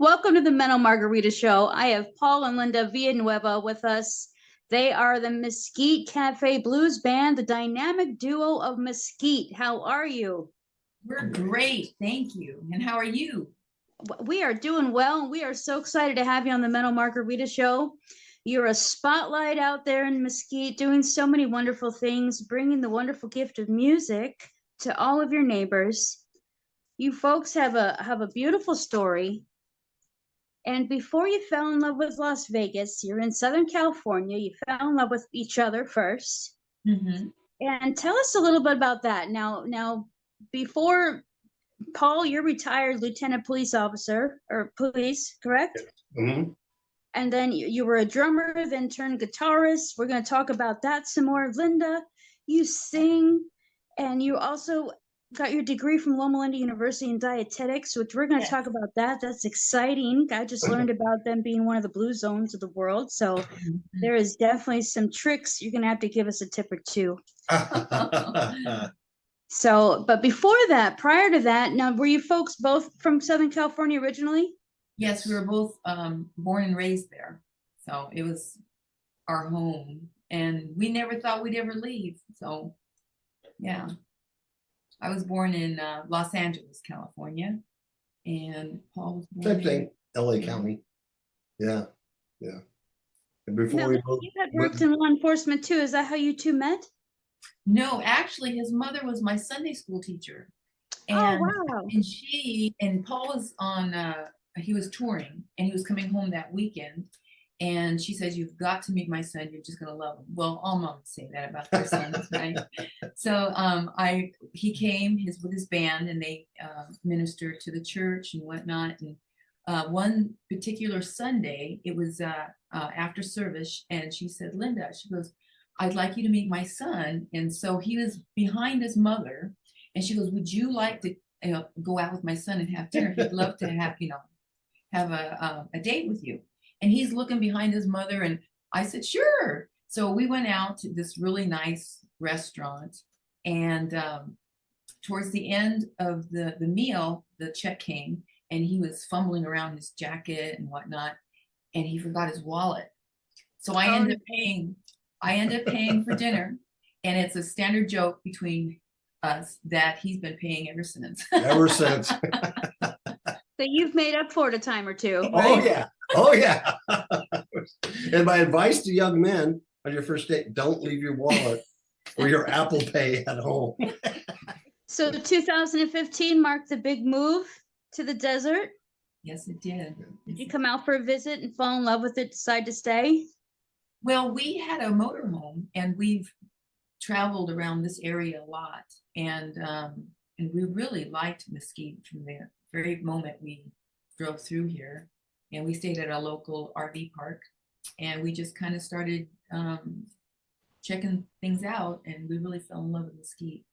Welcome to the Mental Margarita Show. I have Paul and Linda Villanueva with us. They are the Mesquite Cafe Blues Band, the dynamic duo of Mesquite. How are you? We're great, thank you. And how are you? We are doing well, and we are so excited to have you on the Mental Margarita Show. You're a spotlight out there in Mesquite, doing so many wonderful things, bringing the wonderful gift of music to all of your neighbors. You folks have a beautiful story. And before you fell in love with Las Vegas, you're in Southern California. You fell in love with each other first. And tell us a little bit about that. Now, before Paul, you're retired lieutenant police officer or police, correct? And then you were a drummer, then turned guitarist. We're going to talk about that some more. Linda, you sing, and you also got your degree from Loma Linda University in dietetics, which we're going to talk about that. That's exciting. I just learned about them being one of the blue zones of the world. So there is definitely some tricks. You're going to have to give us a tip or two. So, but before that, prior to that, now, were you folks both from Southern California originally? Yes, we were both born and raised there. So it was our home. And we never thought we'd ever leave. So, yeah. I was born in Los Angeles, California, and Paul was born Same thing, LA County. Yeah. And before you had worked in law enforcement too. Is that how you two met? No, actually, his mother was my Sunday school teacher. And, wow. And Paul was on, he was touring, and he was coming home that weekend. And she said, "You've got to meet my son. You're just going to love him." Well, all moms say that about their sons, right? So he came with his band, and they ministered to the church and whatnot. And one particular Sunday, it was after service, and she said, "Linda," she goes, "I'd like you to meet my son." And so he was behind his mother, and she goes, "Would you like to go out with my son and have dinner? He'd love to have a date with you." And he's looking behind his mother, and I said, "Sure." So we went out to this really nice restaurant, and towards the end of the meal, the check came, and he was fumbling around his jacket and whatnot, and he forgot his wallet. So I ended up paying for dinner, and it's a standard joke between us that he's been paying ever since. Ever since. So you've made up for it a time or two, right? Oh yeah. And my advice to young men on your first date: don't leave your wallet or your Apple Pay at home. So 2015 marked the big move to the desert. Yes, it did. Did you come out for a visit and fall in love with it, decide to stay? Well, we had a motorhome, and we've traveled around this area a lot, and we really liked Mesquite from the very moment we drove through here. And we stayed at a local RV park, and we just kind of started checking things out, and we really fell in love with Mesquite.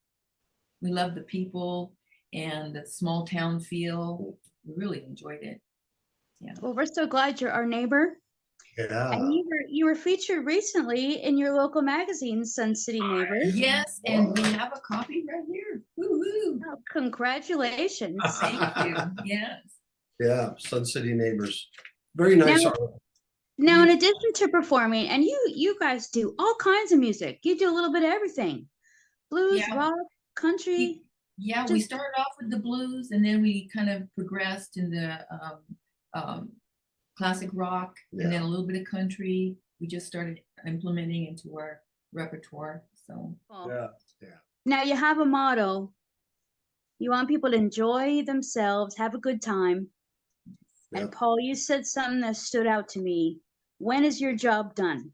We loved the people and the small town feel. We really enjoyed it. Yeah. Well, we're so glad you're our neighbor. Yeah. And you were featured recently in your local magazine, Sun City Neighbors. Yes, and we have a copy right here. Woo-hoo. Oh, congratulations. Thank you. Yes. Yeah, Sun City Neighbors. Very nice. Now, in addition to performing, and you guys do all kinds of music. You do a little bit of everything. Blues, rock, country. We started off with the blues, and then we kind of progressed into classic rock, and then a little bit of country. We just started implementing into our repertoire. So yeah. Now you have a motto. You want people to enjoy themselves, have a good time. And Paul, you said something that stood out to me. When is your job done?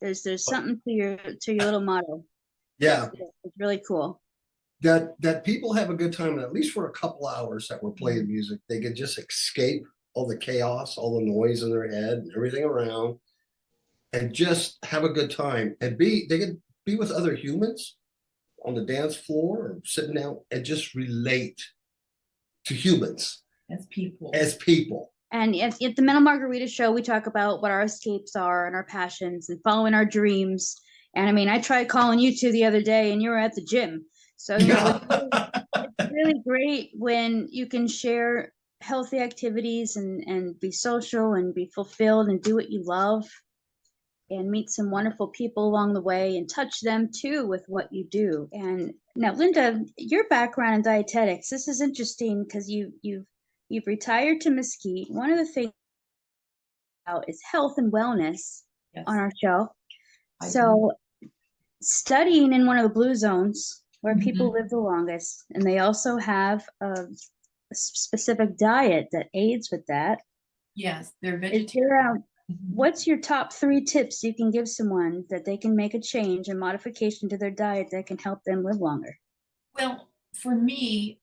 There's something to your little motto. Yeah. It's really cool. That people have a good time, and at least for a couple hours that we're playing music, they can just escape all the chaos, all the noise in their head and everything around, and just have a good time. And they can be with other humans on the dance floor or sitting down and just relate to humans. As people. And at the Mental Margarita Show, we talk about what our escapes are and our passions and following our dreams. And I mean, I tried calling you two the other day, and you were at the gym. So it's really great when you can share healthy activities and be social and be fulfilled and do what you love and meet some wonderful people along the way and touch them too with what you do. And now, Linda, your background in dietetics, this is interesting because you've retired to Mesquite. One of the things about is health and wellness Yes. on our show. I So studying in one of the blue zones where people Mhm. live the longest, and they also have a specific diet that aids with that. Yes, they're Is vegetarian. there Mhm. what's your top 3 tips you can give someone that they can make a change and modification to their diet that can help them live longer? Well, for me,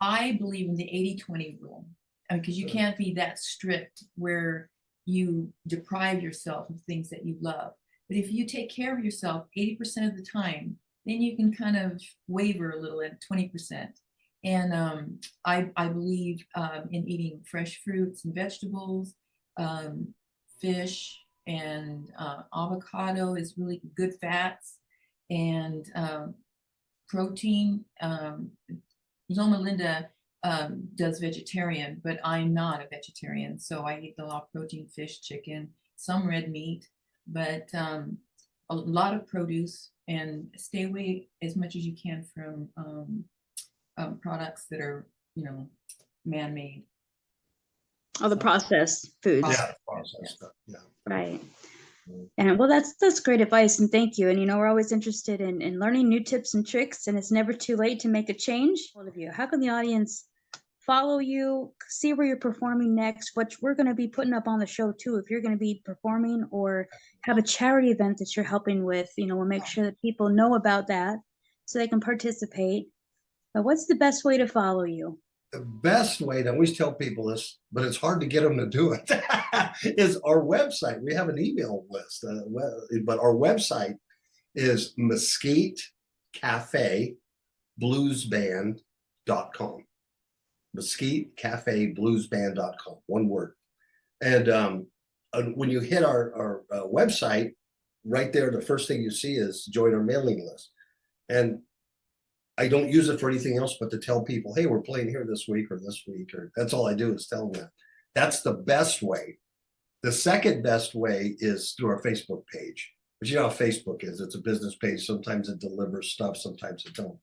I believe in the 80-20 rule, because you can't be that strict where you deprive yourself of things that you love. But if you take care of yourself 80% of the time, then you can kind of waver a little at 20%. And I believe in eating fresh fruits and vegetables, fish, and avocado is really good fats, and protein. Zoma Linda does vegetarian, but I'm not a vegetarian, so I eat a lot of protein, fish, chicken, some red meat, but a lot of produce, and stay away as much as you can from products that are, man-made. All the processed foods. Yeah, processed stuff. Yeah. Right. And well, that's great advice, and thank you. And we're always interested in learning new tips and tricks, and it's never too late to make a change. All of you, how can the audience follow you, see where you're performing next, what we're going to be putting up on the show too, if you're going to be performing or have a charity event that you're helping with, we'll make sure that people know about that so they can participate. But what's the best way to follow you? The best way, and I always tell people this, but it's hard to get them to do it, is our website. We have an email list, but our website is Mesquite Cafe Bluesband.com. Mesquite Cafe Bluesband.com, one word. And when you hit our website, right there, the first thing you see is join our mailing list. And I don't use it for anything else but to tell people, hey, we're playing here this week, or that's all I do is tell them that. That's the best way. The second best way is through our Facebook page. But you know how Facebook is. It's a business page. Sometimes it delivers stuff, sometimes it don't.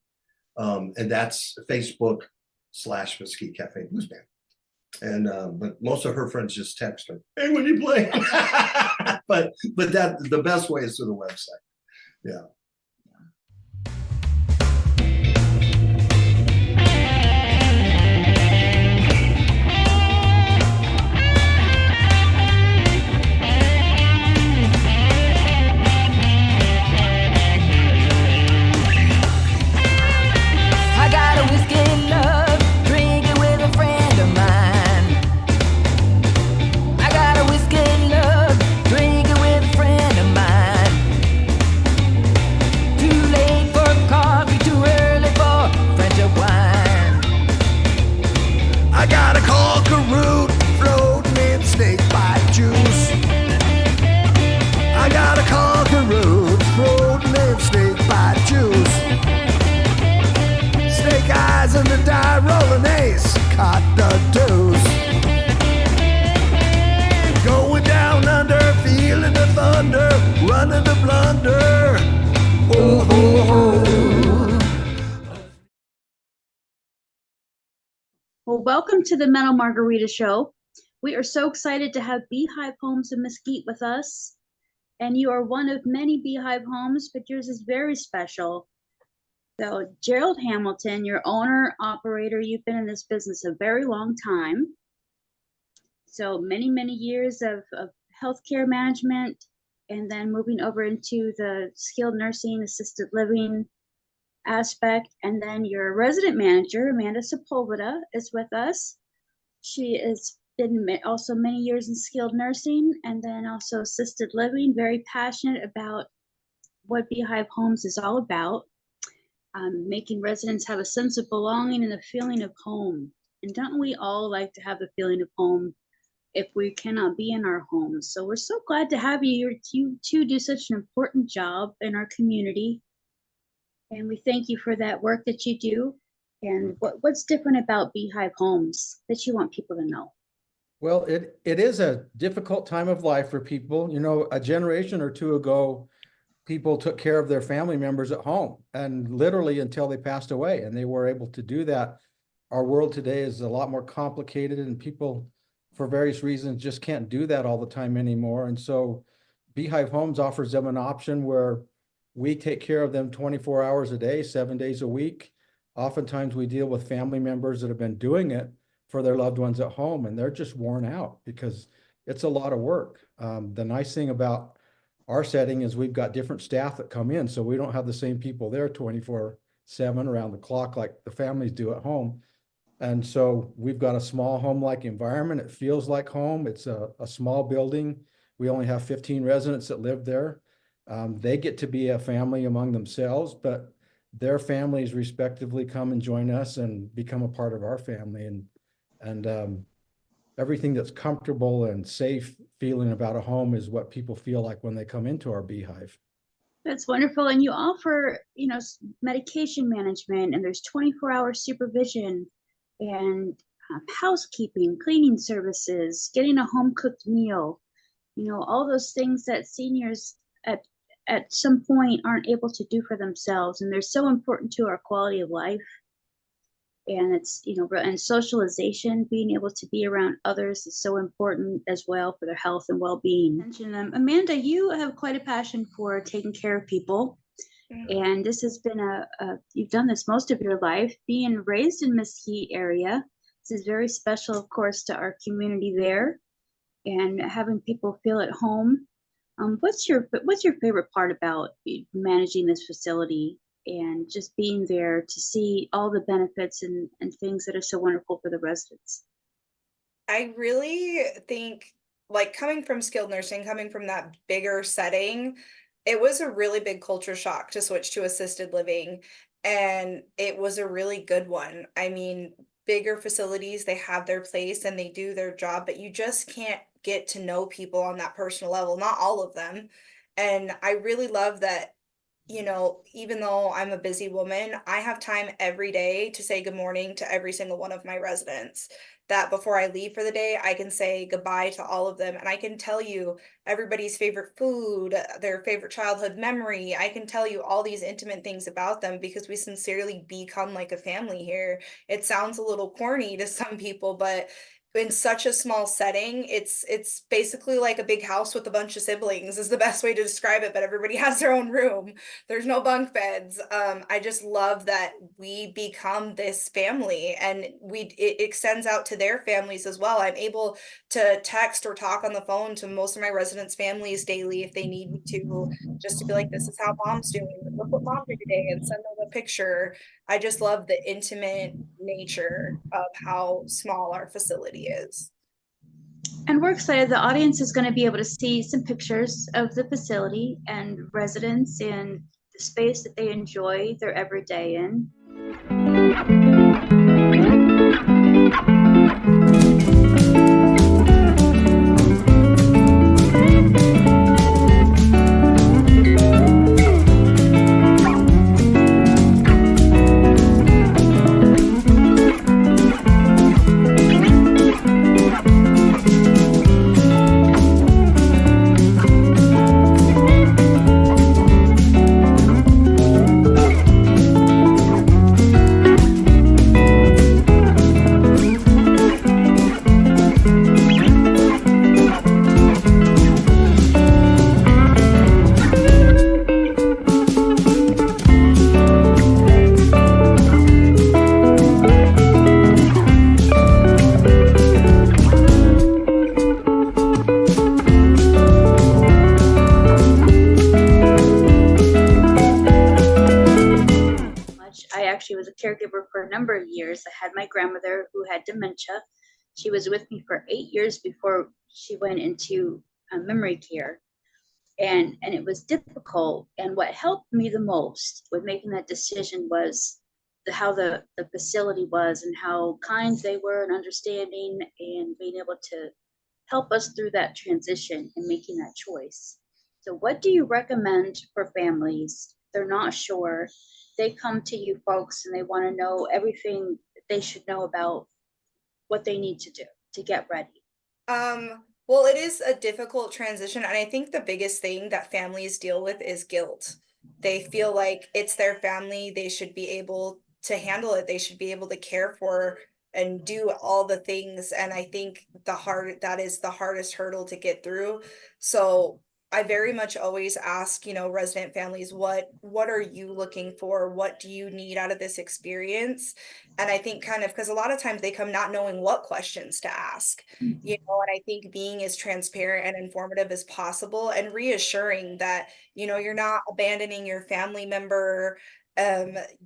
And that's Facebook/Mesquite Cafe Blues Band. And but most of her friends just text her, hey, when you play? but that the best way is through the website. Yeah. Well, welcome to the Mental Margarita Show. We are so excited to have Beehive Homes in Mesquite with us. And you are one of many Beehive Homes, but yours is very special. So Gerald Hamilton, your owner, operator, you've been in this business a very long time. So many, many years of healthcare management, and then moving over into the skilled nursing, assisted living aspect. And then your resident manager, Amanda Sepulveda, is with us. She has been also many years in skilled nursing and then also assisted living, very passionate about what Beehive Homes is all about, making residents have a sense of belonging and a feeling of home. And don't we all like to have a feeling of home if we cannot be in our homes? So we're so glad to have you. You two do such an important job in our community. And we thank you for that work that you do. And what's different about Beehive Homes that you want people to know? Well, it is a difficult time of life for people. You know, a generation or two ago, people took care of their family members at home and literally until they passed away, and they were able to do that. Our world today is a lot more complicated, and people, for various reasons, just can't do that all the time anymore. And so Beehive Homes offers them an option where we take care of them 24 hours a day, 7 days a week. Oftentimes we deal with family members that have been doing it for their loved ones at home, and they're just worn out because it's a lot of work. The nice thing about our setting is we've got different staff that come in, so we don't have the same people there 24/7 around the clock like the families do at home. And so we've got a small home-like environment. It feels like home. It's a small building. We only have 15 residents that live there. They get to be a family among themselves, but their families respectively come and join us and become a part of our family. And everything that's comfortable and safe feeling about a home is what people feel like when they come into our Beehive. That's wonderful. And you offer, medication management, and there's 24-hour supervision and housekeeping, cleaning services, getting a home cooked meal, all those things that seniors at some point aren't able to do for themselves. And they're so important to our quality of life. And it's, and socialization, being able to be around others is so important as well for their health and well-being. Mention them. Amanda, you have quite a passion for taking care of people. And this has been you've done this most of your life. Being raised in Mesquite area, this is very special, of course, to our community there, and having people feel at home. What's your favorite part about managing this facility and just being there to see all the benefits and things that are so wonderful for the residents? I really think, like, coming from skilled nursing, coming from that bigger setting, it was a really big culture shock to switch to assisted living. And it was a really good one. I mean, bigger facilities, they have their place and they do their job, but you just can't get to know people on that personal level, not all of them. And I really love that, even though I'm a busy woman, I have time every day to say good morning to every single one of my residents. That before I leave for the day, I can say goodbye to all of them. And I can tell you everybody's favorite food, their favorite childhood memory. I can tell you all these intimate things about them because we sincerely become like a family here. It sounds a little corny to some people, but in such a small setting, it's basically like a big house with a bunch of siblings is the best way to describe it, but everybody has their own room. There's no bunk beds. I just love that we become this family, and it extends out to their families as well. I'm able to text or talk on the phone to most of my residents' families daily if they need me to, just to be like, this is how mom's doing. Look what mom did today, and send them a picture. I just love the intimate nature of how small our facility is. And we're excited. The audience is going to be able to see some pictures of the facility and residents and the space that they enjoy their everyday in. I actually was a caregiver for a number of years. I had my grandmother who had dementia. She was with me for 8 years before she went into memory care. And it was difficult. And what helped me the most with making that decision was how the facility was and how kind they were and understanding and being able to help us through that transition and making that choice. So what do you recommend for families? They're not sure. they come to you folks and they want to know everything they should know about what they need to do to get ready? Well, it is a difficult transition, and I think the biggest thing that families deal with is guilt. They feel like it's their family, they should be able to handle it, they should be able to care for and do all the things. And I think that is the hardest hurdle to get through. So I very much always ask, resident families, what are you looking for? What do you need out of this experience? And I think kind of because a lot of times they come not knowing what questions to ask, and I think being as transparent and informative as possible and reassuring that, you're not abandoning your family member.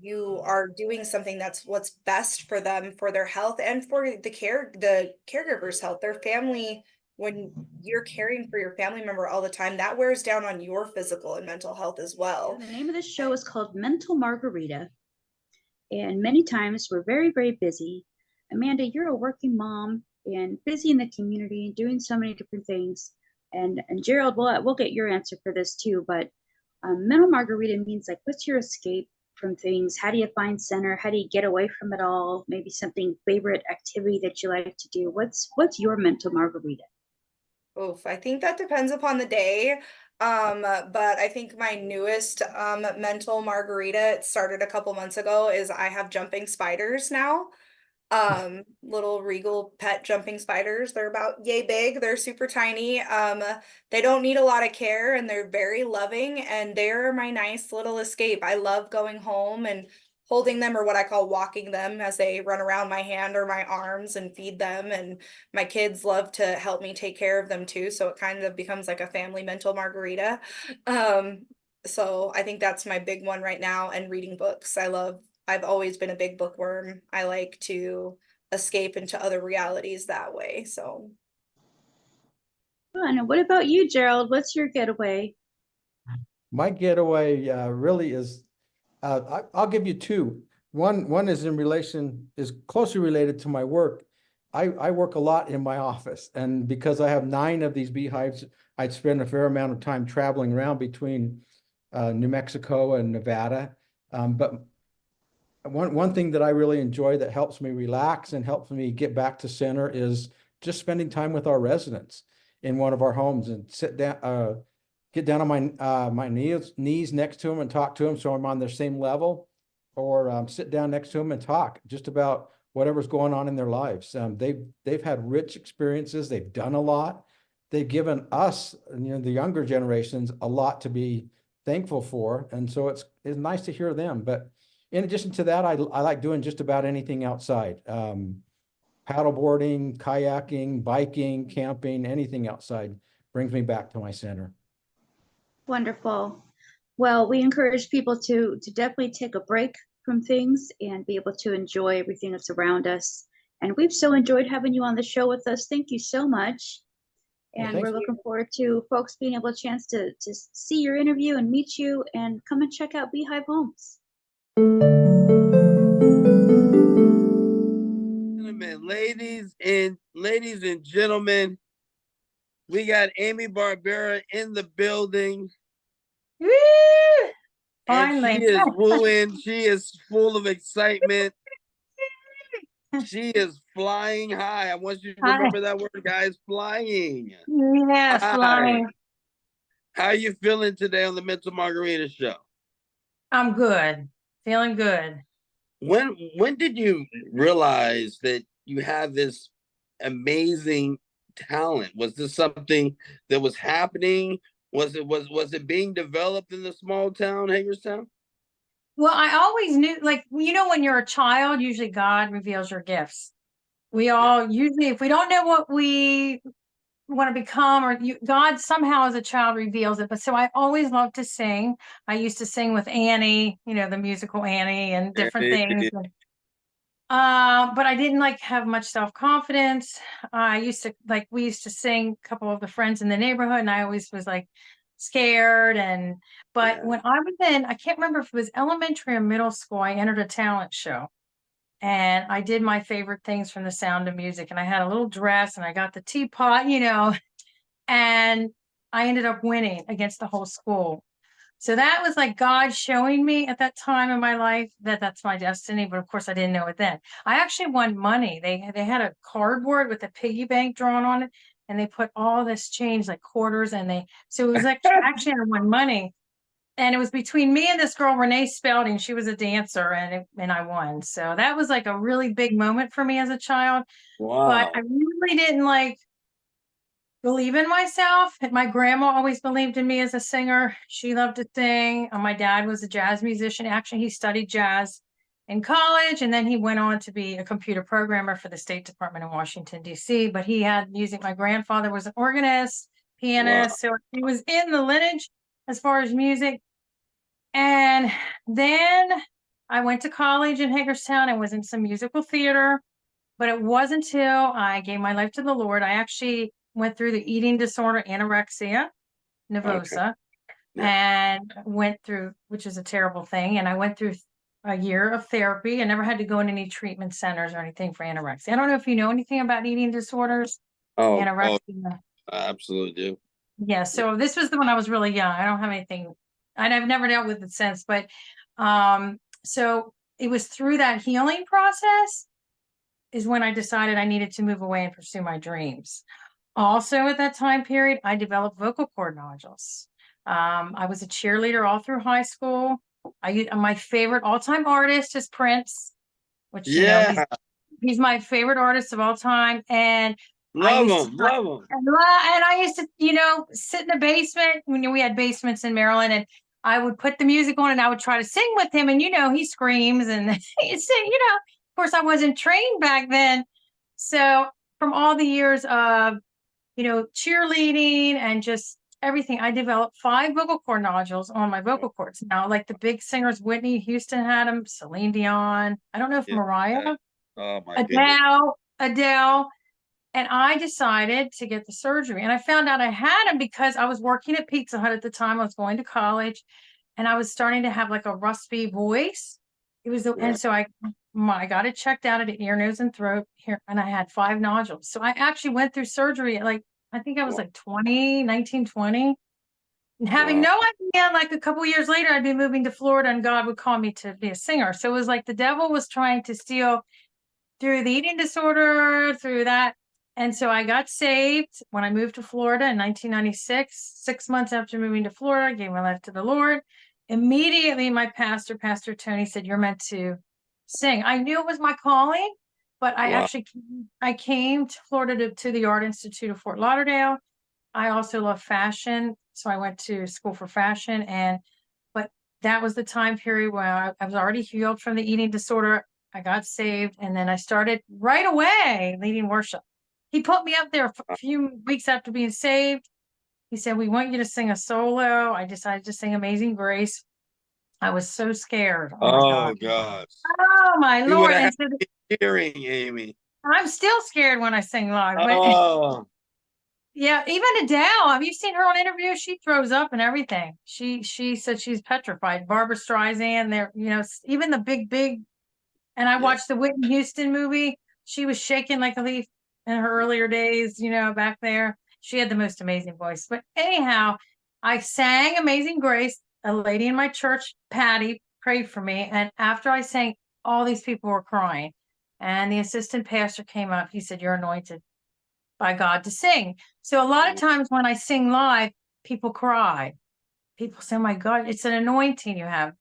You are doing something that's what's best for them, for their health, and for the caregiver's health, their family. When you're caring for your family member all the time, that wears down on your physical and mental health as well. The name of this show is called Mental Margarita. And many times we're very, very busy. Amanda, you're a working mom and busy in the community and doing so many different things. And Gerald, we'll get your answer for this too. But mental margarita means like, what's your escape from things? How do you find center? How do you get away from it all? Maybe something favorite activity that you like to do. What's your mental margarita? Oof, I think that depends upon the day. But I think my newest mental margarita, it started a couple months ago, is I have jumping spiders now. Little regal pet jumping spiders. They're about yay big. They're super tiny. They don't need a lot of care and they're very loving, and they're my nice little escape. I love going home and holding them, or what I call walking them, as they run around my hand or my arms, and feed them. And my kids love to help me take care of them too. So it kind of becomes like a family mental margarita. So I think that's my big one right now. And reading books. I've always been a big bookworm. I like to escape into other realities that way. So. And what about you, Gerald? What's your getaway? My getaway really is, I'll give you two. One is is closely related to my work. I work a lot in my office, and because I have 9 of these beehives, I'd spend a fair amount of time traveling around between New Mexico and Nevada. But one thing that I really enjoy that helps me relax and helps me get back to center is just spending time with our residents in one of our homes, and sit down, get down on my knees next to them and talk to them, so I'm on their same level, or sit down next to them and talk just about whatever's going on in their lives. They've had rich experiences. They've done a lot. They've given us, the younger generations, a lot to be thankful for, and so it's nice to hear them. But in addition to that, I like doing just about anything outside. Paddleboarding, kayaking, biking, camping, anything outside brings me back to my center. Wonderful. Well, we encourage people to definitely take a break from things and be able to enjoy everything that's around us. And we've so enjoyed having you on the show with us. Thank you so much. Well, And we're looking forward to folks being able to chance to see your interview and meet you, and come and check out Beehive Homes. Ladies and gentlemen, we got Amy Barbera in the building. Woo! And Finally. she is wooing. She is full of excitement. She is flying high. I want you to remember that word, guys. Flying. Yes, Hi. flying. How are you feeling today on the Mental Margarita Show? I'm good. Feeling good. When did you realize that you have this amazing talent? Was this something that was happening? Was it being developed in the small town, Hagerstown? Well, I always knew, like, when you're a child, usually God reveals your gifts. We all usually, if we don't know what we want to become, or God somehow as a child reveals it. But so I always loved to sing. I used to sing with Annie, the musical Annie, and different things. But I didn't have much self-confidence. I used to we used to sing, a couple of the friends in the neighborhood, and I always was scared. But when I was I can't remember if it was elementary or middle school, I entered a talent show. And I did my favorite things from The Sound of Music. And I had a little dress and I got the teapot, and I ended up winning against the whole school. So that was like God showing me at that time in my life that that's my destiny. But of course, I didn't know it then. I actually won money. They had a cardboard with a piggy bank drawn on it, and they put all this change, like quarters, and so it was like actually I won money. And it was between me and this girl, Renee Spelding. She was a dancer, and I won. So that was like a really big moment for me as a child. But I Wow. really didn't like believe in myself. My grandma always believed in me as a singer. She loved to sing. My dad was a jazz musician. Actually, he studied jazz in college, and then he went on to be a computer programmer for the State Department in Washington, D.C. But he had music. My grandfather was an organist, Wow. pianist. So he was in the lineage as far as music. And then I went to college in Hagerstown and was in some musical theater. But it wasn't until I gave my life to the Lord. I actually went through the eating disorder, anorexia nervosa, Yeah. and went through, which is a terrible thing. And I went through a year of therapy. I never had to go in any treatment centers or anything for anorexia. I don't know if you know anything about eating disorders, Oh, anorexia. I absolutely do. Yeah, so this was the one I was really young. I don't have anything, and I've never dealt with it since, but so it was through that healing process is when I decided I needed to move away and pursue my dreams. Also at that time period, I developed vocal cord nodules. I was a cheerleader all through high school. My favorite all-time artist is Prince, which Yeah. he's my favorite artist of all time. And I Love used to them. Love them. and I used to, sit in the basement when we had basements in Maryland, and I would put the music on and I would try to sing with him. And, he screams and he sing, of course I wasn't trained back then. So from all the years of, cheerleading and just everything, I developed 5 vocal cord nodules on my vocal cords. Now, like the big singers, Whitney Houston had them, Celine Dion. I don't know if Yeah. Mariah, Oh my goodness. Adele. And I decided to get the surgery. And I found out I had them because I was working at Pizza Hut at the time. I was going to college, and I was starting to have like a raspy voice. And so I got it checked out at ear, nose, and throat here, and I had 5 nodules. So I actually went through surgery at I think I was like 19, 20. And having Wow. no idea, like a couple years later, I'd be moving to Florida and God would call me to be a singer. So it was like the devil was trying to steal through the eating disorder, through that. And so I got saved when I moved to Florida in 1996. 6 months after moving to Florida, I gave my life to the Lord. Immediately, my pastor, Pastor Tony, said, "You're meant to sing." I knew it was my calling, but Wow. I came to Florida to the Art Institute of Fort Lauderdale. I also love fashion, so I went to school for fashion. But that was the time period where I was already healed from the eating disorder. I got saved, and then I started right away leading worship. He put me up there a few weeks after being saved. He said, "We want you to sing a solo." I decided to sing Amazing Grace. I was so scared. Oh my Oh God. gosh. Oh my You would Lord. have And had so me cheering, Amy. I'm still scared when I sing live, but Oh. yeah, even Adele, have you seen her on interviews? She throws up and everything. She said she's petrified. Barbara Streisand, there, even the big. And I Yeah. watched the Whitney Houston movie. She was shaking like a leaf in her earlier days, back there. She had the most amazing voice. But anyhow, I sang Amazing Grace. A lady in my church, Patty, prayed for me. And after I sang, all these people were crying. And the assistant pastor came up. He said, "You're anointed by God to sing." So a lot of times when I sing live, people cry. People say, "Oh my God, it's an anointing you have."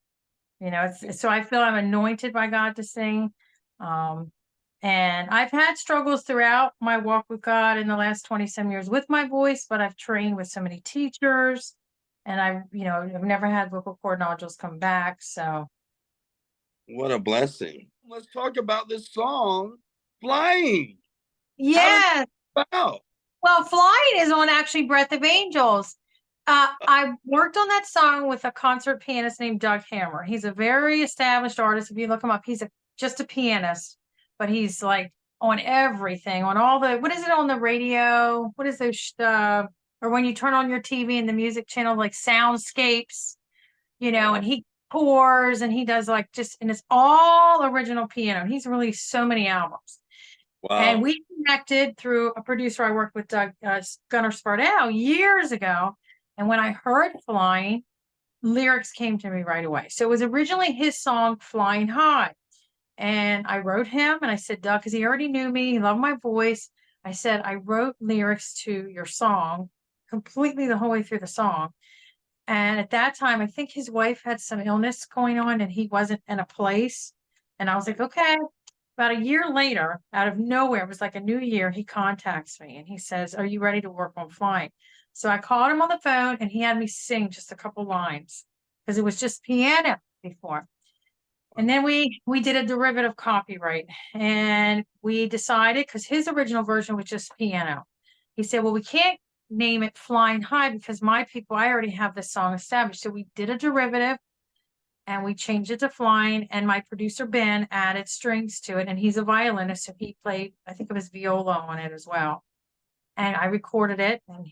So I feel I'm anointed by God to sing. And I've had struggles throughout my walk with God in the last 20 some years with my voice, but I've trained with so many teachers, and I've never had vocal cord nodules come back. So What a blessing. Let's talk about this song, Flying. How did yes, it come about? well, Flying is on actually Breath of Angels. I worked on that song with a concert pianist named Doug Hammer. He's a very established artist. If you look him up, he's just a pianist, but he's like on everything, on all what is it on the radio? What is those, or when you turn on your TV and the music channel, like soundscapes, and he pours and he does and it's all original piano. He's released so many albums. And Wow. we connected through a producer I worked with, Doug Gunnar Spardell, years ago. And when I heard Flying, lyrics came to me right away. So it was originally his song, Flying High. And I wrote him and I said, Doug, because he already knew me, he loved my voice. I said, I wrote lyrics to your song completely the whole way through the song. And at that time, I think his wife had some illness going on and he wasn't in a place. And I was like, okay. About a year later, out of nowhere, it was like a new year, he contacts me and he says, are you ready to work on Flying? So I called him on the phone and he had me sing just a couple lines because it was just piano before. And then we did a derivative copyright and we decided, because his original version was just piano. He said, well, we can't name it Flying High because I already have this song established. So we did a derivative and we changed it to Flying, and my producer Ben added strings to it, and he's a violinist, so he played, I think it was viola on it as well. And I recorded it, and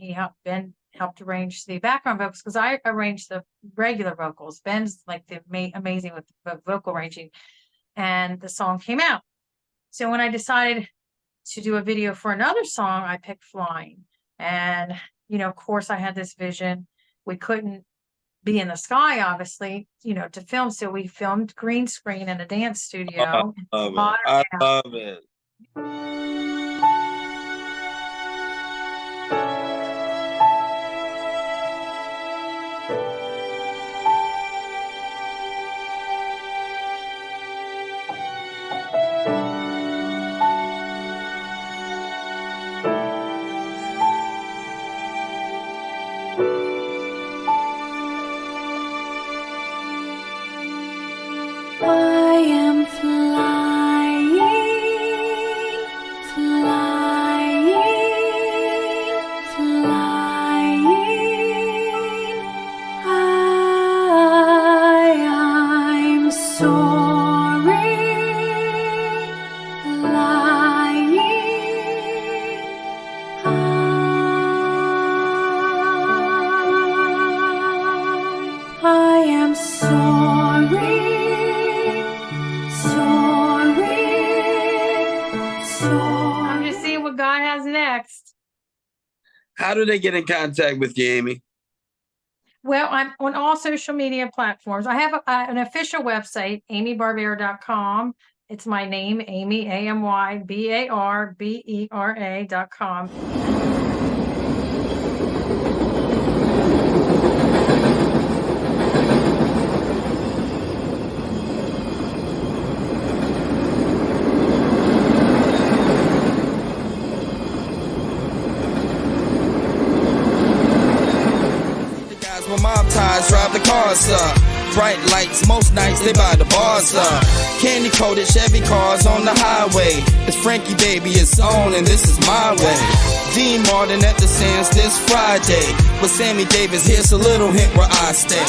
Ben helped arrange the background vocals because I arranged the regular vocals. Ben's like amazing with the vocal arranging, and the song came out. So when I decided to do a video for another song, I picked Flying. And, of course I had this vision. We couldn't be in the sky, obviously, to film. So we filmed green screen in a dance studio. I love it. I am flying, flying, flying. I'm soaring, flying. I am soaring. I'm just seeing what God has next. How do they get in contact with you, Amy? Well, I'm on all social media platforms. I have an official website, amybarbera.com. It's my name, Amy, AMYBARBERA.com. When mob ties drive the cars up, bright lights most nights they buy the bars up. Candy coated Chevy cars on the highway. It's Frankie baby, it's on and this is my way. Dean Martin at the Sands this Friday with Sammy Davis. Here's a little hint where I stay.